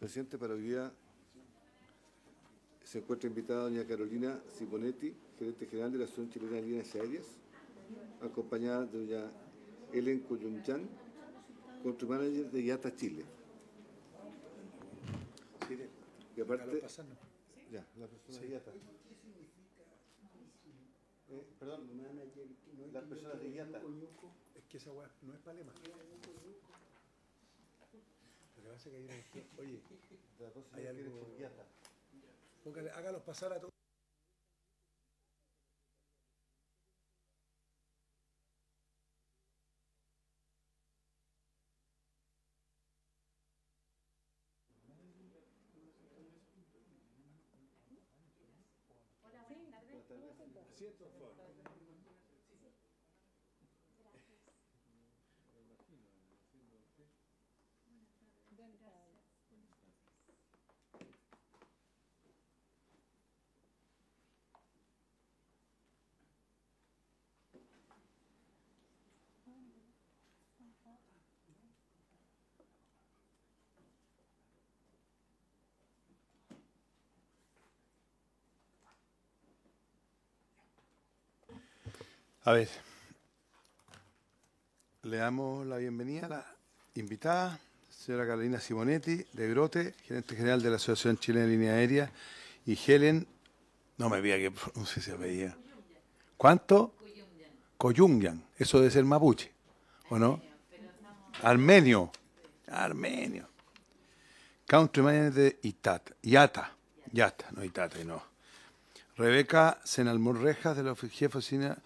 presidente, para hoy día se encuentra invitada doña Carolina Simonetti, gerente general de la Asociación Chilena de Líneas Aéreas, acompañada de doña Helen Coyunyan, country manager de IATA Chile. Sí, y aparte, ya, la persona de IATA. Perdón, las personas de IATA. Es que esa weá no es palema. Lo que pasa es que hay una... Oye, hay algo... Póngale, hágalos pasar a todos. Asiento, por favor. A ver, le damos la bienvenida a la invitada, señora Carolina Simonetti, de Grote, gerente general de la Asociación Chilena de Líneas Aéreas, y Helen, no me pida que pronuncie ese apellido. ¿Cuánto? Coyunyan, eso debe ser mapuche, ¿o no? Armenio. Armenio. Country Manager de IATA, no ITATA, no. Rebeca Senalmorrejas, de la jefa oficina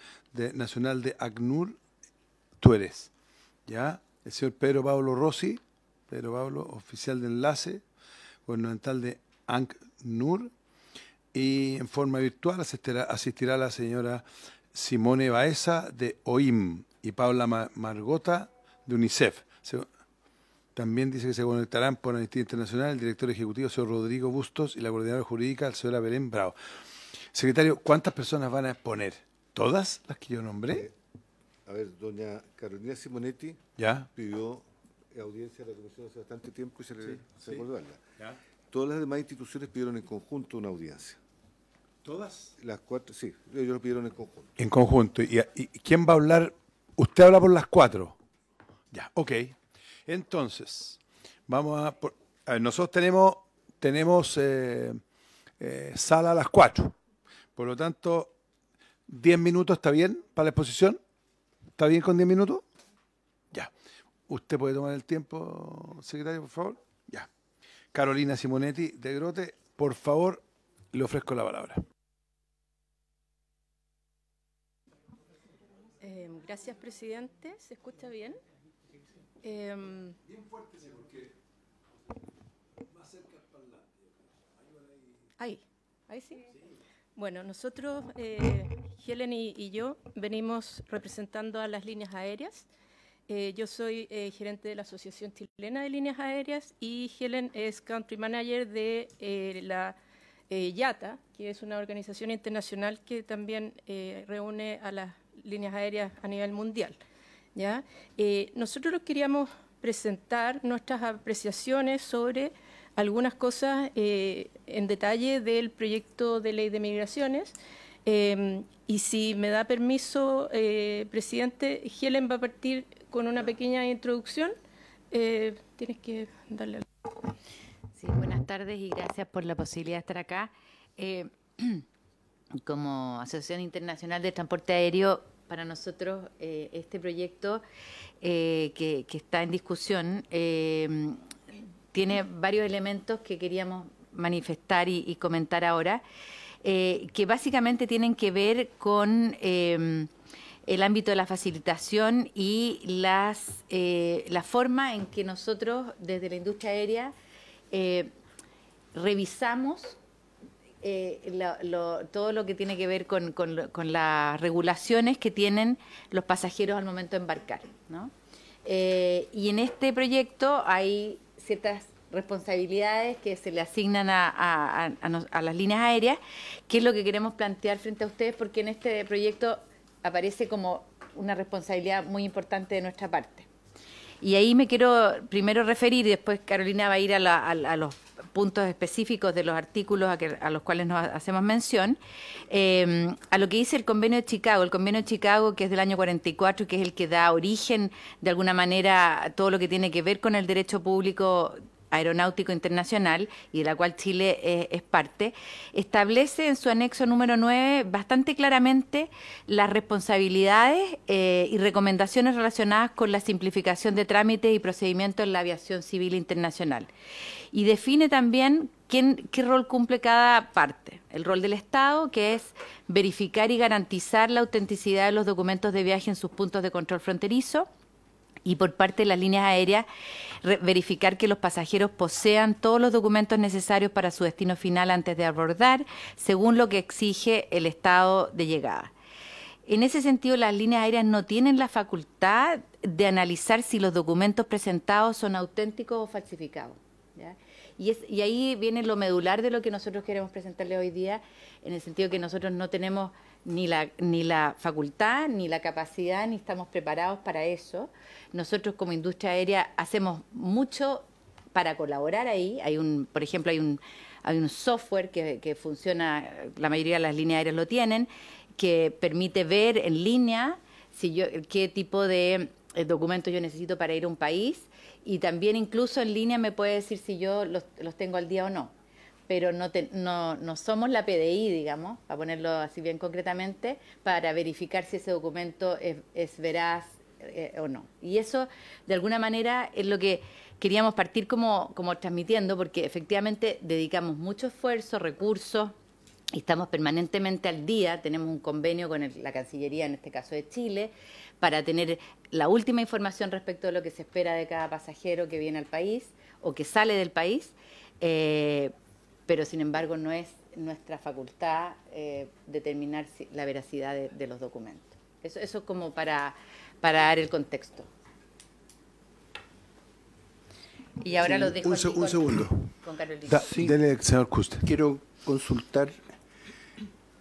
nacional de ACNUR, tú eres, ¿ya? El señor Pedro Pablo Rossi, oficial de enlace gubernamental de ACNUR, y en forma virtual asistirá la señora Simone Baeza, de OIM, y Paula Margota, de UNICEF. También dice que se conectarán por Amnistía Internacional el director ejecutivo, señor Rodrigo Bustos, y la coordinadora jurídica, la señora Belén Bravo. Secretario, ¿cuántas personas van a exponer? ¿Todas las que yo nombré? A ver, doña Carolina Simonetti ¿Ya? pidió audiencia a la comisión hace bastante tiempo y se acordó darla. ¿Ya? Todas las demás instituciones pidieron en conjunto una audiencia. ¿Todas? Las cuatro, sí, ellos lo pidieron en conjunto. En conjunto. ¿Y quién va a hablar? ¿Usted habla por las cuatro? Ya, ok. Entonces, vamos a ver, nosotros tenemos sala a las 4. Por lo tanto, 10 minutos, ¿está bien para la exposición? ¿Está bien con 10 minutos? Ya. ¿Usted puede tomar el tiempo, secretario, por favor? Ya. Carolina Simonetti, de Grote, por favor, le ofrezco la palabra. Gracias, presidente. ¿Se escucha bien? Bien fuerte, sí, porque más cerca del parlante. Ahí sí. Bueno, nosotros, Helen y yo, venimos representando a las líneas aéreas. Yo soy gerente de la Asociación Chilena de Líneas Aéreas y Helen es country manager de la IATA, que es una organización internacional que también reúne a las líneas aéreas a nivel mundial. ¿Ya? Nosotros queríamos presentar nuestras apreciaciones sobre algunas cosas en detalle del proyecto de ley de migraciones. Y si me da permiso, presidente, Helen va a partir con una pequeña introducción. Tienes que darle al... Sí, buenas tardes y gracias por la posibilidad de estar acá. Como Asociación Internacional de Transporte Aéreo, para nosotros este proyecto que está en discusión tiene varios elementos que queríamos manifestar y comentar ahora, que básicamente tienen que ver con el ámbito de la facilitación y la forma en que nosotros desde la industria aérea revisamos todo lo que tiene que ver con las regulaciones que tienen los pasajeros al momento de embarcar, ¿no? Y en este proyecto hay ciertas responsabilidades que se le asignan a las líneas aéreas, que es lo que queremos plantear frente a ustedes, porque en este proyecto aparece como una responsabilidad muy importante de nuestra parte. Y ahí me quiero primero referir, y después Carolina va a ir a puntos específicos de los artículos a los cuales nos hacemos mención, a lo que dice el Convenio de Chicago. El Convenio de Chicago, que es del año 44, que es el que da origen, de alguna manera, a todo lo que tiene que ver con el derecho público aeronáutico internacional, y de la cual Chile es parte, establece en su anexo número 9 bastante claramente las responsabilidades y recomendaciones relacionadas con la simplificación de trámites y procedimientos en la aviación civil internacional. Y define también qué rol cumple cada parte. El rol del Estado, que es verificar y garantizar la autenticidad de los documentos de viaje en sus puntos de control fronterizo, y por parte de las líneas aéreas, verificar que los pasajeros posean todos los documentos necesarios para su destino final antes de abordar, según lo que exige el estado de llegada. En ese sentido, las líneas aéreas no tienen la facultad de analizar si los documentos presentados son auténticos o falsificados, ¿ya? Y ahí viene lo medular de lo que nosotros queremos presentarles hoy día, en el sentido que nosotros no tenemos ni la facultad, ni la capacidad, ni estamos preparados para eso. Nosotros como industria aérea hacemos mucho para colaborar ahí. Por ejemplo, hay un software que funciona, la mayoría de las líneas aéreas lo tienen, que permite ver en línea qué tipo de documentos yo necesito para ir a un país, y también incluso en línea me puede decir si yo los tengo al día o no. Pero no somos la PDI, digamos, para ponerlo así bien concretamente, para verificar si ese documento es veraz o no. Y eso, de alguna manera, es lo que queríamos partir como transmitiendo, porque efectivamente dedicamos mucho esfuerzo, recursos, y estamos permanentemente al día. Tenemos un convenio con la Cancillería, en este caso de Chile, para tener la última información respecto de lo que se espera de cada pasajero que viene al país o que sale del país, pero sin embargo no es nuestra facultad determinar la veracidad de los documentos. Eso es como para dar el contexto. Y ahora lo dejo un segundo. Con Carolina. Sí. Dele, señor Custer. Quiero consultar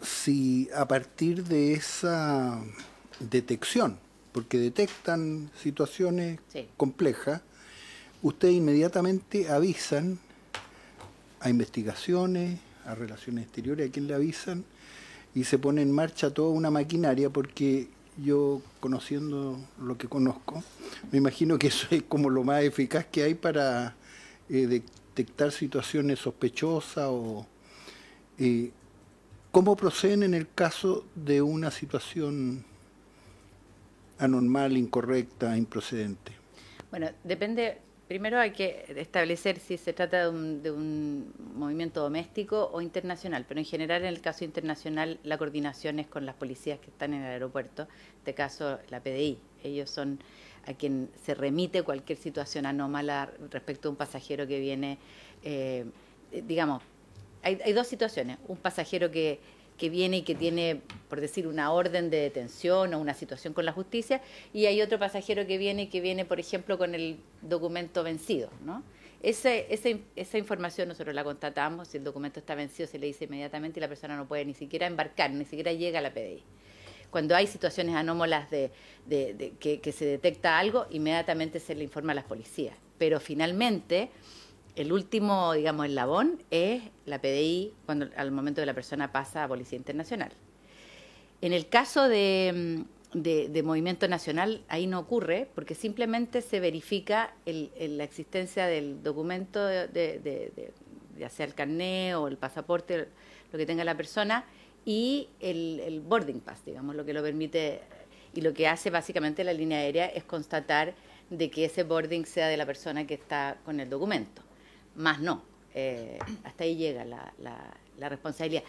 si a partir de esa detección, porque detectan situaciones complejas, ustedes inmediatamente avisan a investigaciones, a relaciones exteriores, a quien le avisan, y se pone en marcha toda una maquinaria, porque yo, conociendo lo que conozco, me imagino que eso es como lo más eficaz que hay para detectar situaciones sospechosas o... ¿Cómo proceden en el caso de una situación anormal, incorrecta, improcedente? Bueno, depende. Primero hay que establecer si se trata de un movimiento doméstico o internacional, pero en general, en el caso internacional, la coordinación es con las policías que están en el aeropuerto, en este caso la PDI. Ellos son a quien se remite cualquier situación anómala respecto a un pasajero que viene, digamos, hay dos situaciones: un pasajero que viene y que tiene, por decir, una orden de detención o una situación con la justicia, y hay otro pasajero que viene, por ejemplo, con el documento vencido, ¿no? Esa información nosotros la constatamos. Si el documento está vencido, se le dice inmediatamente, y la persona no puede ni siquiera embarcar, ni siquiera llega a la PDI. Cuando hay situaciones anómalas que se detecta algo, inmediatamente se le informa a las policías. Pero finalmente, el último, digamos, eslabón es la PDI al momento que la persona pasa a Policía Internacional. En el caso de Movimiento Nacional, ahí no ocurre, porque simplemente se verifica la existencia del documento, ya sea el carné o el pasaporte, lo que tenga la persona, y el boarding pass, digamos, lo que lo permite. Y lo que hace básicamente la línea aérea es constatar de que ese boarding sea de la persona que está con el documento. Más no, hasta ahí llega la responsabilidad.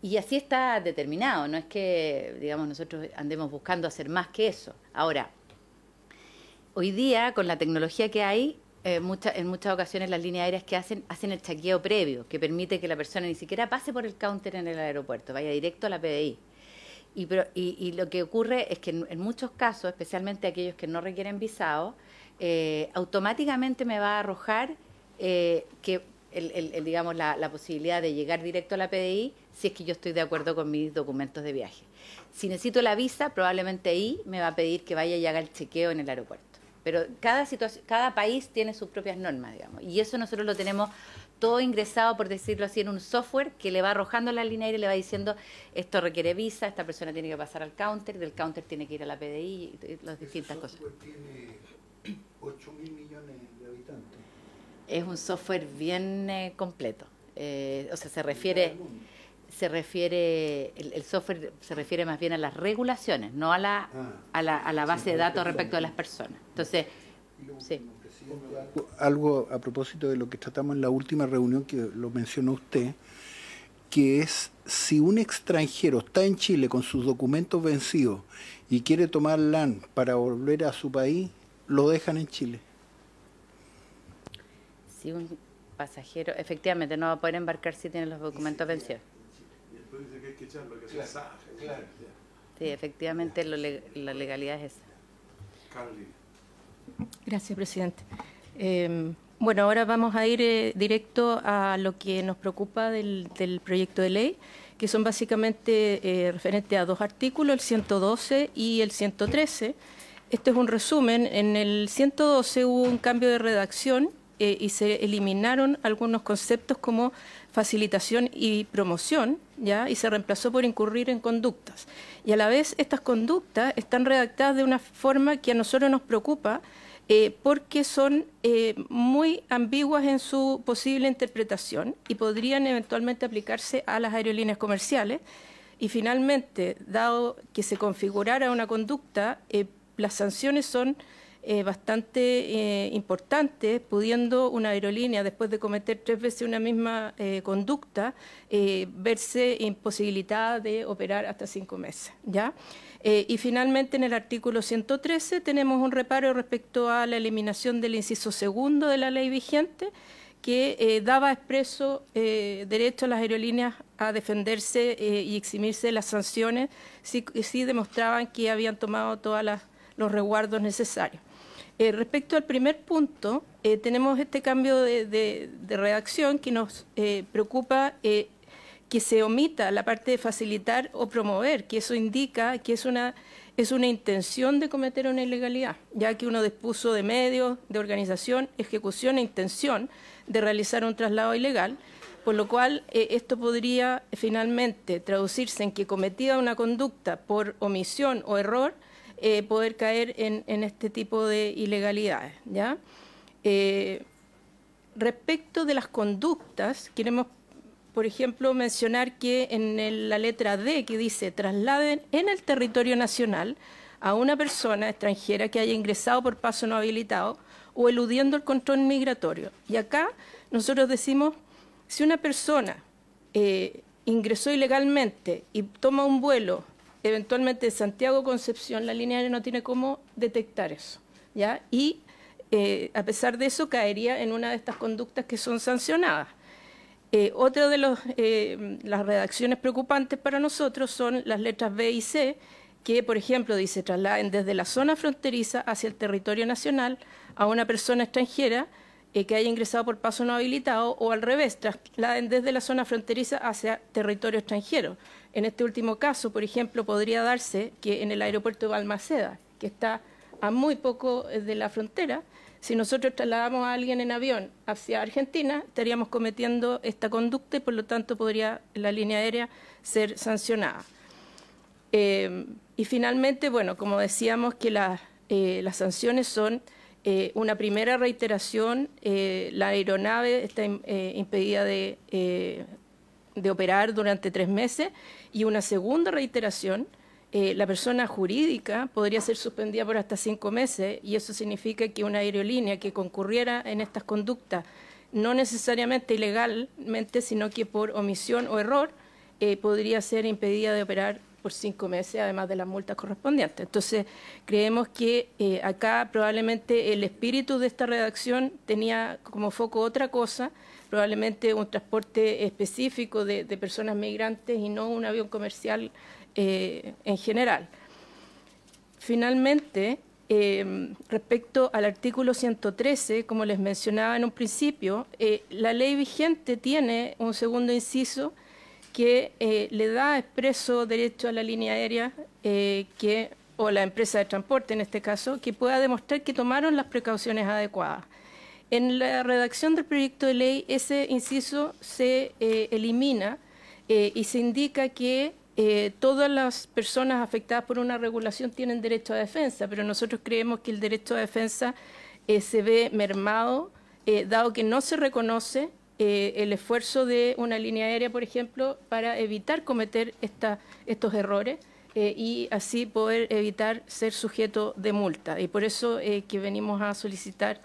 Y así está determinado, no es que, digamos, nosotros andemos buscando hacer más que eso. Ahora, hoy día, con la tecnología que hay, en muchas ocasiones las líneas aéreas que hacen el chequeo previo, que permite que la persona ni siquiera pase por el counter en el aeropuerto, vaya directo a la PDI. Y lo que ocurre es que en muchos casos, especialmente aquellos que no requieren visado, automáticamente me va a arrojar que digamos, la posibilidad de llegar directo a la PDI si es que yo estoy de acuerdo con mis documentos de viaje. Si necesito la visa, probablemente ahí me va a pedir que vaya y haga el chequeo en el aeropuerto. Pero cada país tiene sus propias normas, digamos, y eso nosotros lo tenemos todo ingresado, por decirlo así, en un software que le va arrojando la línea aérea y le va diciendo esto requiere visa, esta persona tiene que pasar al counter, del counter tiene que ir a la PDI, las distintas cosas. Tiene 8.000 millones de habitantes. Es un software bien completo. O sea, el software se refiere más bien a las regulaciones, no a la base de datos respecto de las personas. Entonces, sí. Algo a propósito de lo que tratamos en la última reunión, que lo mencionó usted, que es si un extranjero está en Chile con sus documentos vencidos y quiere tomar LAN para volver a su país, lo dejan en Chile. Si un pasajero, efectivamente, no va a poder embarcar si tiene los documentos vencidos. Después dice que hay que echarlo, que hacer claro. Sí, efectivamente, la legalidad es esa. Carolina. Gracias, presidente. Bueno, ahora vamos a ir directo a lo que nos preocupa del proyecto de ley, que son básicamente referentes a dos artículos, el 112 y el 113. Este es un resumen. En el 112 hubo un cambio de redacción y se eliminaron algunos conceptos como facilitación y promoción, ¿ya? Y se reemplazó por incurrir en conductas. Y a la vez estas conductas están redactadas de una forma que a nosotros nos preocupa porque son muy ambiguas en su posible interpretación y podrían eventualmente aplicarse a las aerolíneas comerciales. Y finalmente, dado que se configurara una conducta, las sanciones son bastante importantes, pudiendo una aerolínea, después de cometer 3 veces una misma conducta, verse imposibilitada de operar hasta 5 meses, ¿ya? Y finalmente, en el artículo 113 tenemos un reparo respecto a la eliminación del inciso segundo de la ley vigente, que daba expreso derecho a las aerolíneas a defenderse y eximirse de las sanciones si demostraban que habían tomado todos los resguardos necesarios. Respecto al primer punto, tenemos este cambio de redacción que nos preocupa que se omita la parte de facilitar o promover, que eso indica que es una intención de cometer una ilegalidad, ya que uno dispuso de medios, de organización, ejecución e intención de realizar un traslado ilegal, por lo cual esto podría finalmente traducirse en que cometida una conducta por omisión o error, poder caer en este tipo de ilegalidades, ¿ya? Respecto de las conductas, queremos, por ejemplo, mencionar que en la letra D, que dice trasladen en el territorio nacional a una persona extranjera que haya ingresado por paso no habilitado o eludiendo el control migratorio. Y acá nosotros decimos, si una persona ingresó ilegalmente y toma un vuelo eventualmente de Santiago a Concepción, la línea aérea no tiene cómo detectar eso, ¿ya? Y a pesar de eso caería en una de estas conductas que son sancionadas. Otra de las redacciones preocupantes para nosotros son las letras B y C, que, por ejemplo, dice trasladen desde la zona fronteriza hacia el territorio nacional a una persona extranjera que haya ingresado por paso no habilitado, o al revés, trasladen desde la zona fronteriza hacia territorio extranjero. En este último caso, por ejemplo, podría darse que en el aeropuerto de Balmaceda, que está a muy poco de la frontera, si nosotros trasladamos a alguien en avión hacia Argentina, estaríamos cometiendo esta conducta y por lo tanto podría la línea aérea ser sancionada. Y finalmente, bueno, como decíamos que las sanciones son una primera reiteración, la aeronave está impedida de operar durante 3 meses, y una segunda reiteración, la persona jurídica podría ser suspendida por hasta 5 meses, y eso significa que una aerolínea que concurriera en estas conductas, no necesariamente ilegalmente, sino que por omisión o error, podría ser impedida de operar por 5 meses, además de las multas correspondientes. Entonces, creemos que acá probablemente el espíritu de esta redacción tenía como foco otra cosa, probablemente un transporte específico de personas migrantes y no un avión comercial en general. Finalmente, respecto al artículo 113, como les mencionaba en un principio, la ley vigente tiene un segundo inciso que le da expreso derecho a la línea aérea o la empresa de transporte, en este caso, que pueda demostrar que tomaron las precauciones adecuadas. En la redacción del proyecto de ley, ese inciso se elimina y se indica que todas las personas afectadas por una regulación tienen derecho a defensa, pero nosotros creemos que el derecho a defensa se ve mermado, dado que no se reconoce el esfuerzo de una línea aérea, por ejemplo, para evitar cometer estos errores y así poder evitar ser sujeto de multa. Y por eso que venimos a solicitar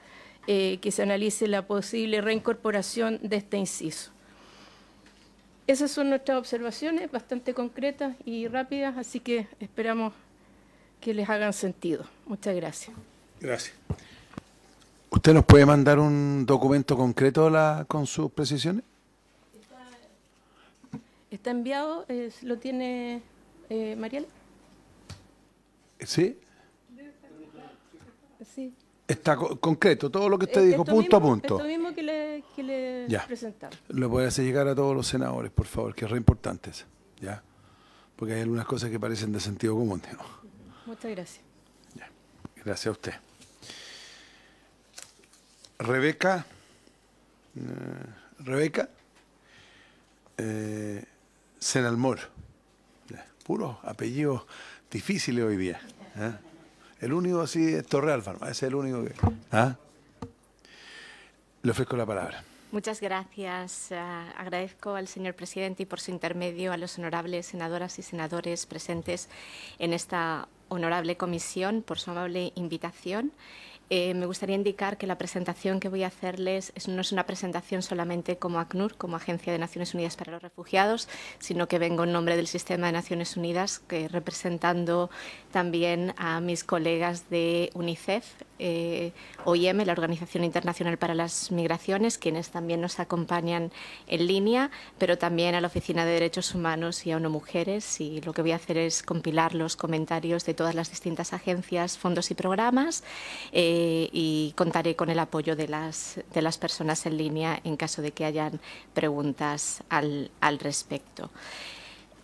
que se analice la posible reincorporación de este inciso. Esas son nuestras observaciones, bastante concretas y rápidas, así que esperamos que les hagan sentido. Muchas gracias. Gracias. ¿Usted nos puede mandar un documento concreto con sus precisiones? Está enviado, lo tiene Mariela. ¿Sí? Sí. Está concreto, todo lo que usted dijo, punto a punto. Esto mismo que le presentamos. Lo puede hacer llegar a todos los senadores, por favor, que es re importante eso, ¿ya? Porque hay algunas cosas que parecen de sentido común, ¿no? Muchas gracias. Ya. Gracias a usted. Rebeca Senalmor. Puros apellidos difíciles hoy día. El único así es Torreal, ese es el único que... Le ofrezco la palabra. Muchas gracias. Agradezco al señor presidente y por su intermedio a los honorables senadoras y senadores presentes en esta honorable comisión por su amable invitación. Me gustaría indicar que la presentación que voy a hacerles no es una presentación solamente como ACNUR, como Agencia de Naciones Unidas para los Refugiados, sino que vengo en nombre del Sistema de Naciones Unidas, representando también a mis colegas de UNICEF, OIM, la Organización Internacional para las Migraciones, quienes también nos acompañan en línea, pero también a la Oficina de Derechos Humanos y a ONU Mujeres. Y lo que voy a hacer es compilar los comentarios de todas las distintas agencias, fondos y programas, y contaré con el apoyo de las personas en línea en caso de que hayan preguntas al respecto.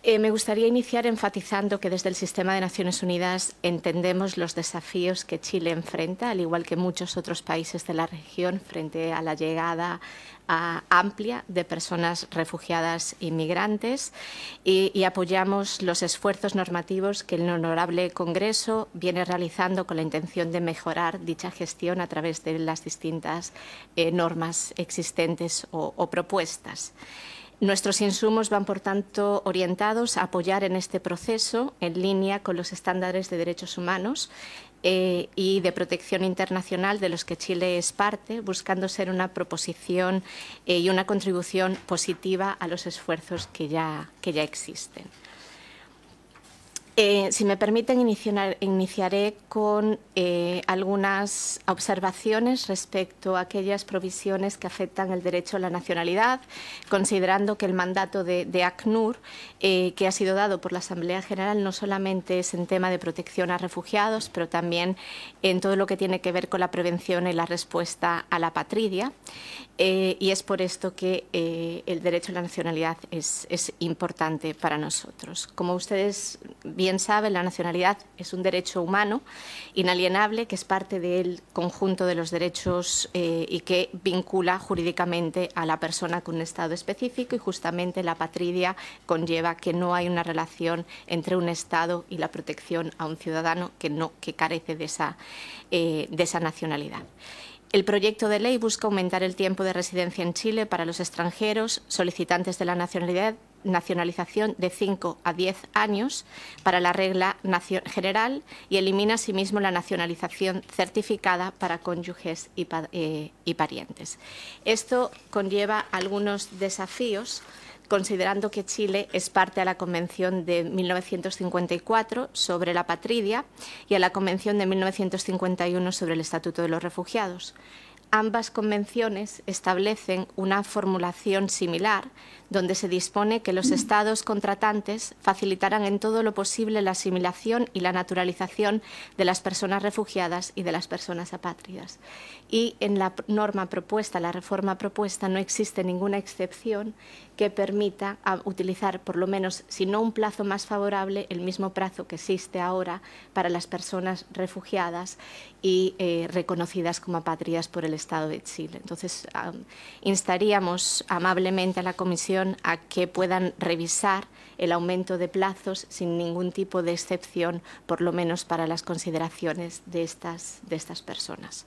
Me gustaría iniciar enfatizando que desde el Sistema de Naciones Unidas entendemos los desafíos que Chile enfrenta, al igual que muchos otros países de la región, frente a la llegada amplia de personas refugiadas e inmigrantes y apoyamos los esfuerzos normativos que el Honorable Congreso viene realizando con la intención de mejorar dicha gestión a través de las distintas normas existentes o propuestas. Nuestros insumos van, por tanto, orientados a apoyar en este proceso en línea con los estándares de derechos humanos y de protección internacional de los que Chile es parte, buscando ser una proposición y una contribución positiva a los esfuerzos que ya existen. Si me permiten, iniciaré con algunas observaciones respecto a aquellas provisiones que afectan el derecho a la nacionalidad, considerando que el mandato de ACNUR, que ha sido dado por la Asamblea General, no solamente es en tema de protección a refugiados, pero también en todo lo que tiene que ver con la prevención y la respuesta a la apatridia. Y es por esto que el derecho a la nacionalidad es importante para nosotros. Como ustedes bien saben, la nacionalidad es un derecho humano inalienable que es parte del conjunto de los derechos y que vincula jurídicamente a la persona con un estado específico, y justamente la apatridia conlleva que no hay una relación entre un estado y la protección a un ciudadano que carece de esa nacionalidad. El proyecto de ley busca aumentar el tiempo de residencia en Chile para los extranjeros solicitantes de la nacionalización de 5 a 10 años para la regla general y elimina asimismo la nacionalización certificada para cónyuges y parientes. Esto conlleva algunos desafíos, considerando que Chile es parte a la Convención de 1954 sobre la apatridia y a la Convención de 1951 sobre el Estatuto de los Refugiados. Ambas convenciones establecen una formulación similar, donde se dispone que los estados contratantes facilitarán en todo lo posible la asimilación y la naturalización de las personas refugiadas y de las personas apátridas. Y en la norma propuesta, la reforma propuesta, no existe ninguna excepción que permita utilizar, por lo menos, si no un plazo más favorable, el mismo plazo que existe ahora para las personas refugiadas y reconocidas como apátridas por el Estado de Chile. Entonces, instaríamos amablemente a la Comisión a que puedan revisar el aumento de plazos sin ningún tipo de excepción, por lo menos para las consideraciones de estas personas.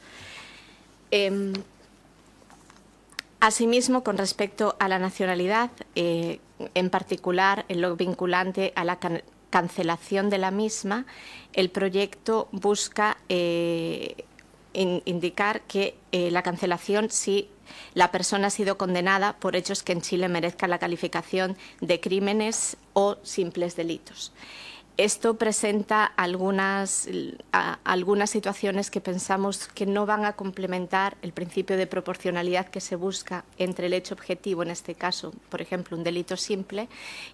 Asimismo, con respecto a la nacionalidad, en particular en lo vinculante a la cancelación de la misma, el proyecto busca indicar que la cancelación si la persona ha sido condenada por hechos que en Chile merezcan la calificación de crímenes o simples delitos. Esto presenta algunas situaciones que pensamos que no van a complementar el principio de proporcionalidad que se busca entre el hecho objetivo, en este caso, por ejemplo, un delito simple,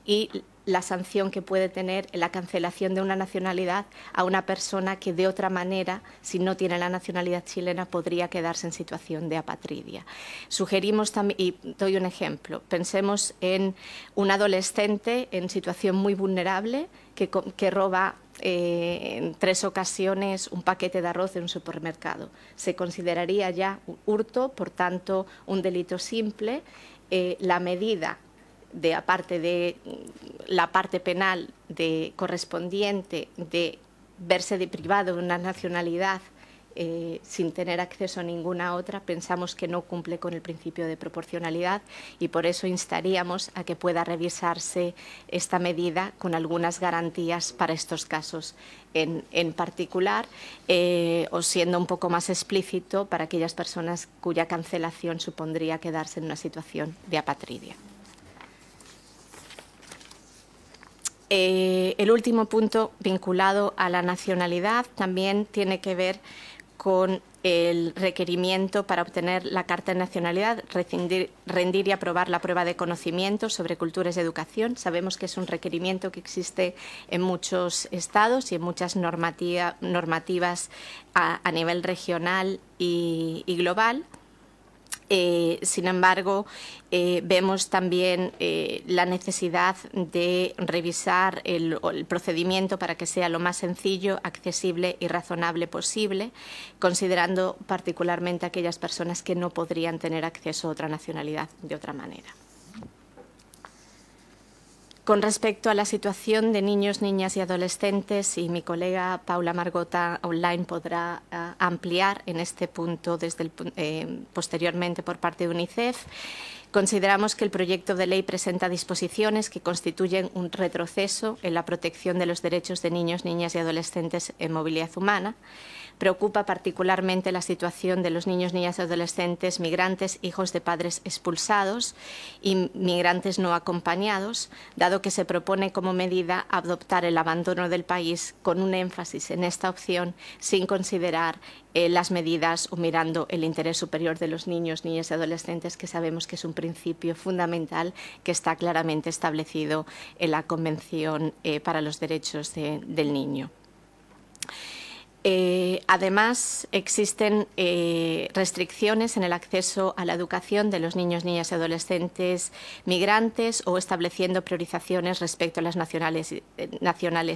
y la sanción que puede tener la cancelación de una nacionalidad a una persona que de otra manera, si no tiene la nacionalidad chilena, podría quedarse en situación de apatridia. Sugerimos también, y doy un ejemplo, pensemos en un adolescente en situación muy vulnerable que roba en 3 ocasiones un paquete de arroz en un supermercado. Se consideraría ya un hurto, por tanto, un delito simple. La medida aparte de la parte penal correspondiente de verse privado de una nacionalidad sin tener acceso a ninguna otra, pensamos que no cumple con el principio de proporcionalidad y por eso instaríamos a que pueda revisarse esta medida con algunas garantías para estos casos en particular, o siendo un poco más explícito para aquellas personas cuya cancelación supondría quedarse en una situación de apatridia. El último punto vinculado a la nacionalidad también tiene que ver con el requerimiento para obtener la carta de nacionalidad, rendir y aprobar la prueba de conocimiento sobre culturas y educación. Sabemos que es un requerimiento que existe en muchos estados y en muchas normativas a nivel regional y global. Sin embargo, vemos también la necesidad de revisar el procedimiento para que sea lo más sencillo, accesible y razonable posible, considerando particularmente aquellas personas que no podrían tener acceso a otra nacionalidad de otra manera. Con respecto a la situación de niños, niñas y adolescentes, y mi colega Paula Margota online podrá ampliar en este punto posteriormente por parte de UNICEF, consideramos que el proyecto de ley presenta disposiciones que constituyen un retroceso en la protección de los derechos de niños, niñas y adolescentes en movilidad humana. Preocupa particularmente la situación de los niños, niñas y adolescentes migrantes, hijos de padres expulsados y migrantes no acompañados, dado que se propone como medida adoptar el abandono del país con un énfasis en esta opción sin considerar las medidas o mirando el interés superior de los niños, niñas y adolescentes, que sabemos que es un principio fundamental que está claramente establecido en la Convención para los Derechos del Niño. Además, existen restricciones en el acceso a la educación de los niños, niñas y adolescentes migrantes o estableciendo priorizaciones respecto a las nacionales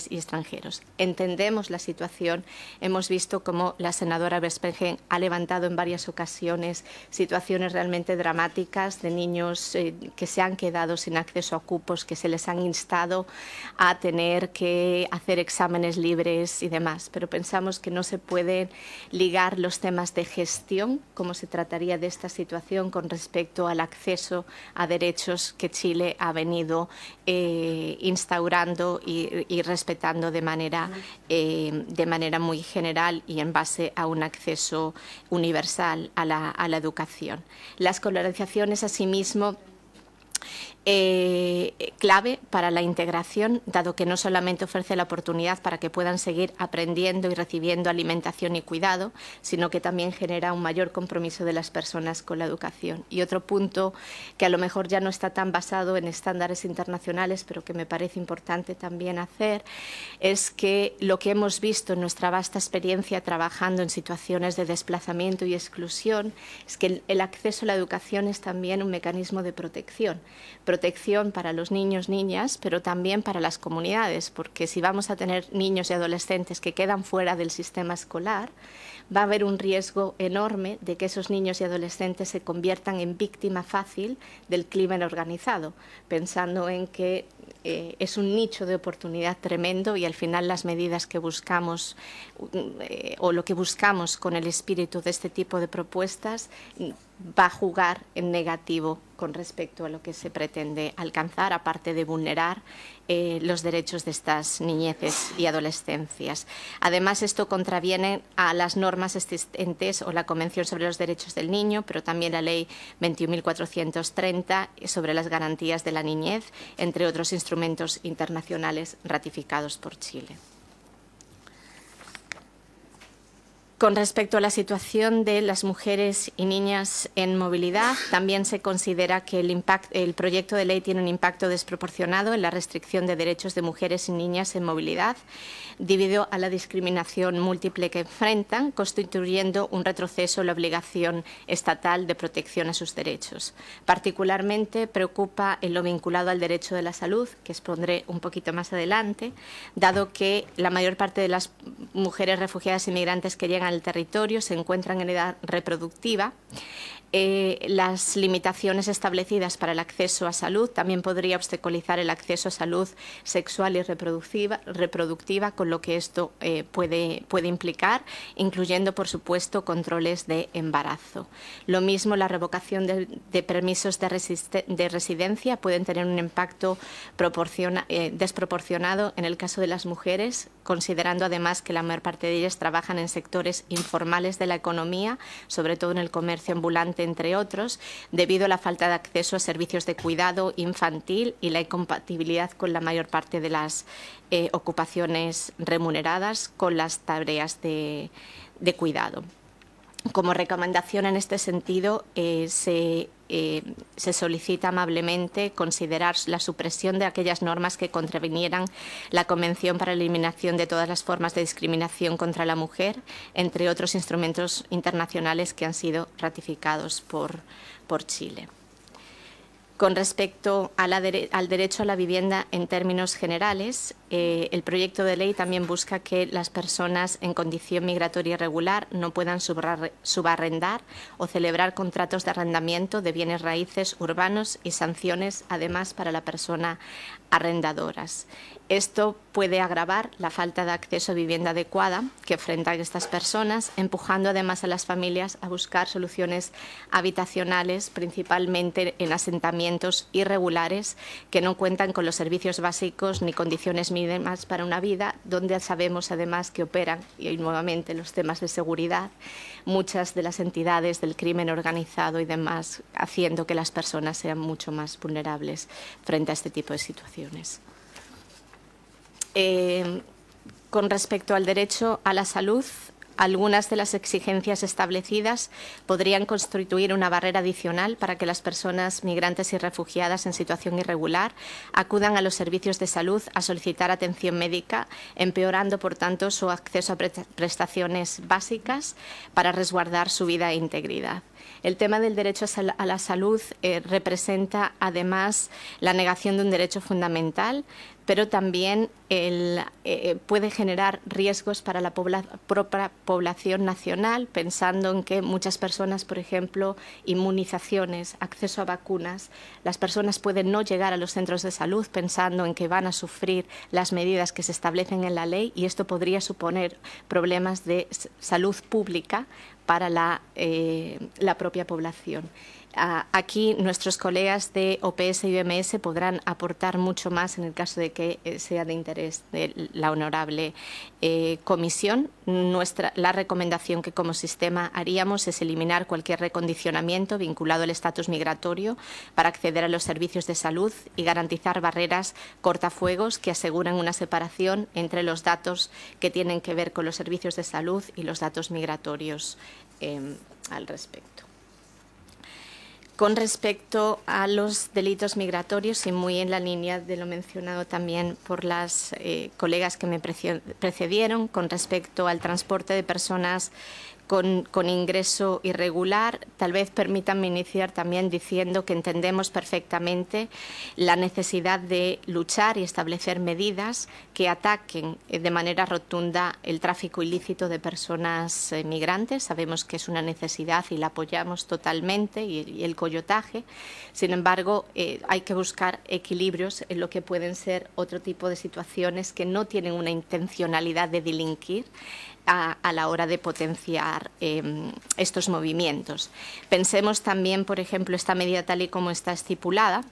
y extranjeros. Entendemos la situación. Hemos visto cómo la senadora Vespergen ha levantado en varias ocasiones situaciones realmente dramáticas de niños que se han quedado sin acceso a cupos, que se les han instado a tener que hacer exámenes libres y demás, pero pensamos que no se pueden ligar los temas de gestión, como se trataría de esta situación, con respecto al acceso a derechos que Chile ha venido instaurando y respetando de manera muy general y en base a un acceso universal a la educación. La escolarización es asimismo clave para la integración, dado que no solamente ofrece la oportunidad para que puedan seguir aprendiendo y recibiendo alimentación y cuidado, sino que también genera un mayor compromiso de las personas con la educación. Y otro punto que a lo mejor ya no está tan basado en estándares internacionales, pero que me parece importante también hacer, es que lo que hemos visto en nuestra vasta experiencia trabajando en situaciones de desplazamiento y exclusión es que el acceso a la educación es también un mecanismo de protección para los niños, niñas, pero también para las comunidades, porque si vamos a tener niños y adolescentes que quedan fuera del sistema escolar, va a haber un riesgo enorme de que esos niños y adolescentes se conviertan en víctima fácil del crimen organizado, pensando en que es un nicho de oportunidad tremendo y al final las medidas que buscamos o lo que buscamos con el espíritu de este tipo de propuestas va a jugar en negativo con respecto a lo que se pretende alcanzar, aparte de vulnerar los derechos de estas niñeces y adolescencias. Además, esto contraviene a las normas existentes o la Convención sobre los Derechos del Niño, pero también la Ley 21.430 sobre las garantías de la niñez, entre otros instrumentos internacionales ratificados por Chile. Con respecto a la situación de las mujeres y niñas en movilidad, también se considera que el proyecto de ley tiene un impacto desproporcionado en la restricción de derechos de mujeres y niñas en movilidad, debido a la discriminación múltiple que enfrentan, constituyendo un retroceso en la obligación estatal de protección a sus derechos. Particularmente preocupa en lo vinculado al derecho de la salud, que expondré un poquito más adelante, dado que la mayor parte de las mujeres refugiadas y migrantes que llegan al territorio se encuentran en edad reproductiva. Las limitaciones establecidas para el acceso a salud también podría obstaculizar el acceso a salud sexual y reproductiva, con lo que esto puede implicar, incluyendo, por supuesto, controles de embarazo. Lo mismo, la revocación de permisos de residencia pueden tener un impacto desproporcionado en el caso de las mujeres, considerando además que la mayor parte de ellas trabajan en sectores informales de la economía, sobre todo en el comercio ambulante, entre otros, debido a la falta de acceso a servicios de cuidado infantil y la incompatibilidad con la mayor parte de las ocupaciones remuneradas con las tareas de cuidado. Como recomendación en este sentido, se solicita amablemente considerar la supresión de aquellas normas que contravinieran la Convención para la Eliminación de todas las formas de discriminación contra la mujer, entre otros instrumentos internacionales que han sido ratificados por Chile. Con respecto al derecho a la vivienda en términos generales, el proyecto de ley también busca que las personas en condición migratoria irregular no puedan subarrendar o celebrar contratos de arrendamiento de bienes raíces urbanos y sanciones, además, para la persona arrendadoras. Esto puede agravar la falta de acceso a vivienda adecuada que enfrentan estas personas, empujando además a las familias a buscar soluciones habitacionales, principalmente en asentamientos irregulares que no cuentan con los servicios básicos ni condiciones mínimas para una vida, donde sabemos además que operan, y nuevamente los temas de seguridad, muchas de las entidades del crimen organizado y demás, haciendo que las personas sean mucho más vulnerables frente a este tipo de situaciones. Con respecto al derecho a la salud, algunas de las exigencias establecidas podrían constituir una barrera adicional para que las personas migrantes y refugiadas en situación irregular acudan a los servicios de salud a solicitar atención médica, empeorando, por tanto, su acceso a prestaciones básicas para resguardar su vida e integridad. El tema del derecho a la salud representa, además, la negación de un derecho fundamental, pero también puede generar riesgos para la propia población nacional, pensando en que muchas personas, por ejemplo, inmunizaciones, acceso a vacunas, las personas pueden no llegar a los centros de salud pensando en que van a sufrir las medidas que se establecen en la ley, y esto podría suponer problemas de salud pública para la propia población. Aquí nuestros colegas de OPS y OMS podrán aportar mucho más en el caso de que sea de interés de la honorable comisión. La recomendación que como sistema haríamos es eliminar cualquier recondicionamiento vinculado al estatus migratorio para acceder a los servicios de salud y garantizar barreras cortafuegos que aseguren una separación entre los datos que tienen que ver con los servicios de salud y los datos migratorios al respecto. Con respecto a los delitos migratorios, y muy en la línea de lo mencionado también por las colegas que me precedieron, con respecto al transporte de personas con ingreso irregular. Tal vez permítanme iniciar también diciendo que entendemos perfectamente la necesidad de luchar y establecer medidas que ataquen de manera rotunda el tráfico ilícito de personas migrantes. Sabemos que es una necesidad y la apoyamos totalmente, y el coyotaje. Sin embargo, hay que buscar equilibrios en lo que pueden ser otro tipo de situaciones que no tienen una intencionalidad de delinquir a la hora de potenciar estos movimientos. Pensemos también, por ejemplo, esta medida tal y como está estipulada,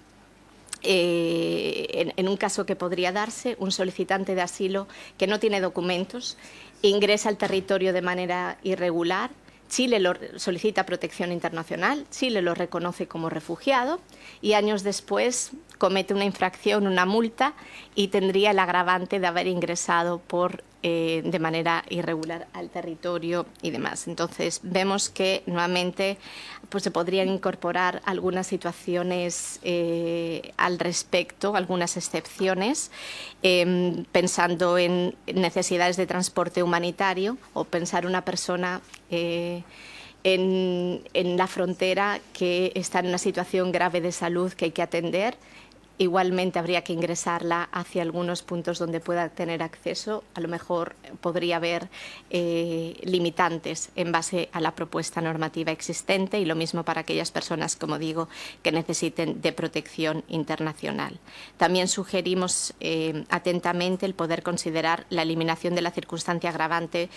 en un caso que podría darse, un solicitante de asilo que no tiene documentos, ingresa al territorio de manera irregular, Chile lo solicita protección internacional, Chile lo reconoce como refugiado y años después comete una infracción, una multa, y tendría el agravante de haber ingresado de manera irregular al territorio y demás. Entonces, vemos que nuevamente pues, se podrían incorporar algunas situaciones al respecto, algunas excepciones, pensando en necesidades de transporte humanitario, o pensar una persona en la frontera que está en una situación grave de salud que hay que atender. Igualmente habría que ingresarla hacia algunos puntos donde pueda tener acceso. A lo mejor podría haber limitantes en base a la propuesta normativa existente, y lo mismo para aquellas personas, como digo, que necesiten de protección internacional. También sugerimos atentamente el poder considerar la eliminación de la circunstancia agravante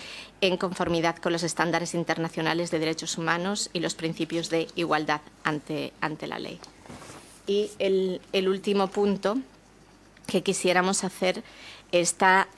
en conformidad con los estándares internacionales de derechos humanos y los principios de igualdad ante la ley. Y el último punto que quisiéramos hacer está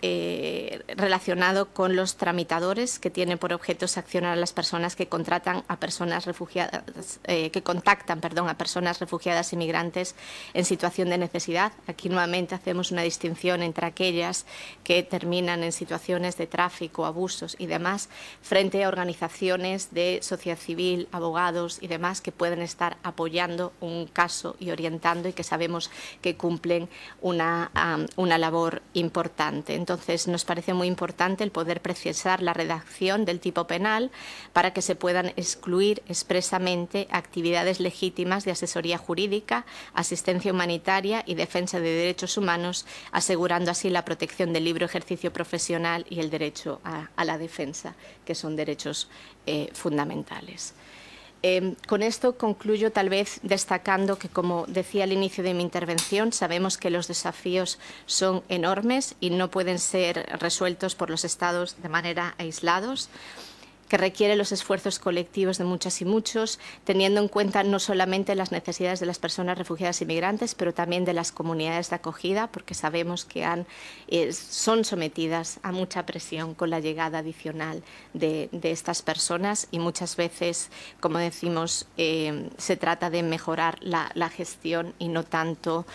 relacionado con los tramitadores, que tienen por objeto sancionar a las personas que contratan a personas refugiadas, que contactan, a personas refugiadas y migrantes en situación de necesidad. Aquí nuevamente hacemos una distinción entre aquellas que terminan en situaciones de tráfico, abusos y demás, frente a organizaciones de sociedad civil, abogados y demás que pueden estar apoyando un caso y orientando, y que sabemos que cumplen una labor importante. Entonces, nos parece muy importante el poder precisar la redacción del tipo penal para que se puedan excluir expresamente actividades legítimas de asesoría jurídica, asistencia humanitaria y defensa de derechos humanos, asegurando así la protección del libre ejercicio profesional y el derecho a la defensa, que son derechos fundamentales. Con esto concluyo, tal vez destacando que, como decía al inicio de mi intervención, sabemos que los desafíos son enormes y no pueden ser resueltos por los Estados de manera aislados, que requiere los esfuerzos colectivos de muchas y muchos, teniendo en cuenta no solamente las necesidades de las personas refugiadas y migrantes, pero también de las comunidades de acogida, porque sabemos que son sometidas a mucha presión con la llegada adicional de estas personas, y muchas veces, como decimos, se trata de mejorar la gestión y no tanto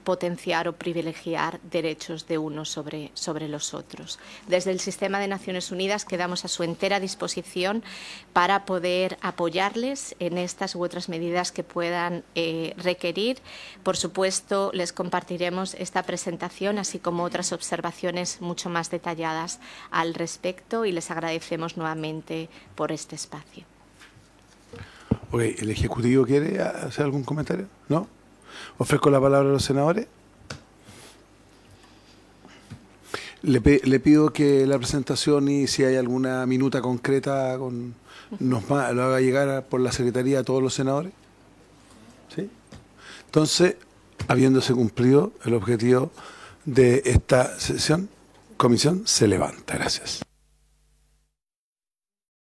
potenciar o privilegiar derechos de unos sobre los otros. Desde el Sistema de Naciones Unidas quedamos a su entera disposición para poder apoyarles en estas u otras medidas que puedan requerir. Por supuesto, les compartiremos esta presentación, así como otras observaciones mucho más detalladas al respecto, y les agradecemos nuevamente por este espacio. Okay, ¿el Ejecutivo quiere hacer algún comentario? ¿No? ¿Ofrezco la palabra a los senadores? Le pido que la presentación, y si hay alguna minuta concreta, lo haga llegar por la Secretaría a todos los senadores. ¿Sí? Entonces, habiéndose cumplido el objetivo de esta sesión, comisión se levanta. Gracias.